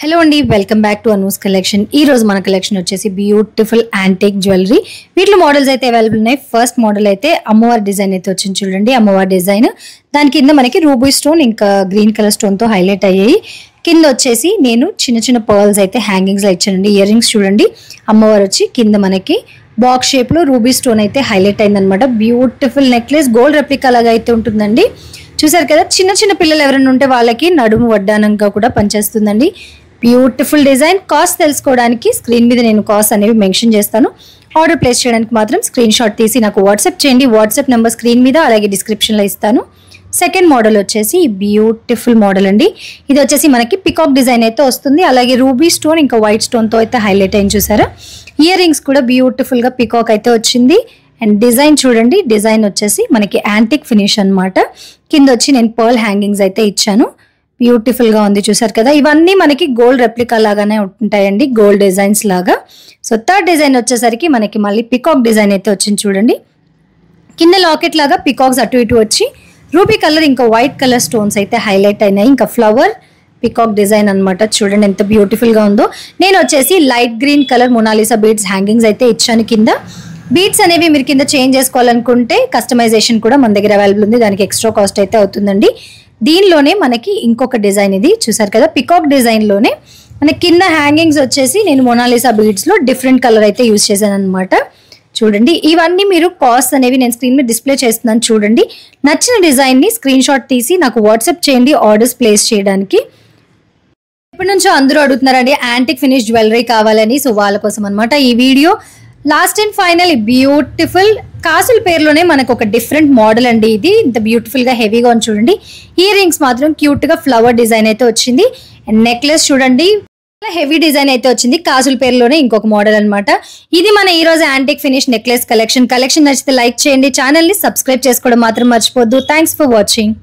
Hello అండి, welcome back to Anu's collection. ఈ రోజు మన కలెక్షన్ వచ్చేసి బ్యూటిఫుల్ యాంటిక్ జ్యువెలరీ. వీటిలో మోడల్స్ అయితే అవైలబుల్ ఉన్నాయి. ఫస్ట్ మోడల్ అయితే అమ్మవారి డిజైన్ అయితే వచ్చింది చూడండి. అమ్మవారి డిజైన్ దాని కింద మనకి రూబీ స్టోన్ ఇంకా గ్రీన్ కలర్ స్టోన్ తో హైలైట్ అయ్యాయి. కింద వచ్చేసి నేను చిన్న చిన్న పర్ల్స్ అయితే హ్యాంగింగ్స్ లో ఇచ్చానండి. ఇయర్ రింగ్స్ చూడండి. అమ్మవారు వచ్చి కింద మనకి బాక్స్ షేప్ లో రూబీ స్టోన్ అయితే హైలైట్ అయిందనమాట. బ్యూటిఫుల్ నెక్లెస్, గోల్డ్ రెప్లికా లాగా అయితే ఉంటుందండి. చూసారు కదా, చిన్న చిన్న పిల్లలు ఎవరైనా ఉంటే వాళ్ళకి నడుము వడ్డానంగా కూడా పనిచేస్తుందండి. Beautiful design. కాస్ట్ తెలుసుకోవడానికి స్క్రీన్ మీద నేను కాస్ట్ అనేవి మెన్షన్ చేస్తాను. ఆర్డర్ ప్లేస్ చేయడానికి మాత్రం స్క్రీన్ షాట్ తీసి నాకు వాట్సాప్ చేయండి. వాట్సాప్ నెంబర్ స్క్రీన్ మీద అలాగే డిస్క్రిప్షన్లో ఇస్తాను. సెకండ్ మోడల్ వచ్చేసి బ్యూటిఫుల్ మోడల్ అండి. ఇది వచ్చేసి మనకి పికాక్ డిజైన్ అయితే వస్తుంది. అలాగే రూబీ స్టోన్ ఇంకా వైట్ స్టోన్తో అయితే హైలైట్ అయింది చూసారా. ఇయర్ రింగ్స్ కూడా బ్యూటిఫుల్గా పికాక్ అయితే వచ్చింది. అండ్ డిజైన్ చూడండి. డిజైన్ వచ్చేసి మనకి యాంటిక్ ఫినిష్ అనమాట. కింద వచ్చి నేను పర్ల్ హ్యాంగింగ్స్ అయితే ఇచ్చాను. బ్యూటిఫుల్ గా ఉంది చూసారు కదా. ఇవన్నీ మనకి గోల్డ్ రెప్లికా లాగానే ఉంటాయండి, గోల్డ్ డిజైన్స్ లాగా. సో థర్డ్ డిజైన్ వచ్చేసరికి మనకి మళ్ళీ పికాక్ డిజైన్ అయితే వచ్చింది చూడండి. కింద లాకెట్ లాగా పికాక్స్ అటు ఇటు వచ్చి రూబీ కలర్ ఇంకా వైట్ కలర్ స్టోన్స్ అయితే హైలైట్ అయినాయి. ఇంకా ఫ్లవర్ పికాక్ డిజైన్ అనమాట. చూడండి ఎంత బ్యూటిఫుల్ గా ఉందో. నేను వచ్చేసి light green colour Mona Lisa beads hangings అయితే ఇచ్చాను. కింద బీడ్స్ అనేవి మీరు కింద చేంజ్ చేసుకోవాలనుకుంటే కస్టమైజేషన్ కూడా మన దగ్గర అవైలబుల్ ఉంది. దానికి ఎక్స్ట్రా కాస్ట్ అయితే అవుతుందండి. దీనిలోనే మనకి ఇంకొక డిజైన్ ఇది చూసారు కదా. పికాక్ డిజైన్ లోనే మనకి కింద హ్యాంగింగ్స్ వచ్చేసి నేను మొనాలిసా బీడ్స్ లో డిఫరెంట్ కలర్ అయితే యూజ్ చేశాను అనమాట. చూడండి, ఇవన్నీ మీరు కాస్ట్ అనేవి నేను స్క్రీన్ మీద డిస్ప్లే చేస్తున్నాను చూడండి. నచ్చిన డిజైన్ ని స్క్రీన్ షాట్ తీసి నాకు వాట్సాప్ చేయండి ఆర్డర్స్ ప్లేస్ చేయడానికి. ఇప్పటి నుంచో అందరూ అడుగుతున్నారండి యాంటిక్ ఫినిష్ జ్యువెలరీ కావాలని. సో వాళ్ళ కోసం అనమాట ఈ video. Last and final beautiful కాసుల పేరులోనే మనకు ఒక డిఫరెంట్ మోడల్ అండి. ఇది ఇంత బ్యూటిఫుల్ గా హెవీగా ఉంది చూడండి. ఇయర్ రింగ్స్ మాత్రం క్యూట్ గా ఫ్లవర్ డిజైన్ అయితే వచ్చింది. అండ్ నెక్లెస్ చూడండి హెవీ డిజైన్ అయితే వచ్చింది. కాసుల పేరులోనే ఇంకొక మోడల్ అనమాట. ఇది మన ఈ రోజు యాంటిక్ ఫినిష్ నెక్లెస్ కలెక్షన్ నచ్చితే లైక్ చేయండి. ఛానల్ ని సబ్స్క్రైబ్ చేసుకోవడం మాత్రం మర్చిపోద్దు. Thanks for watching.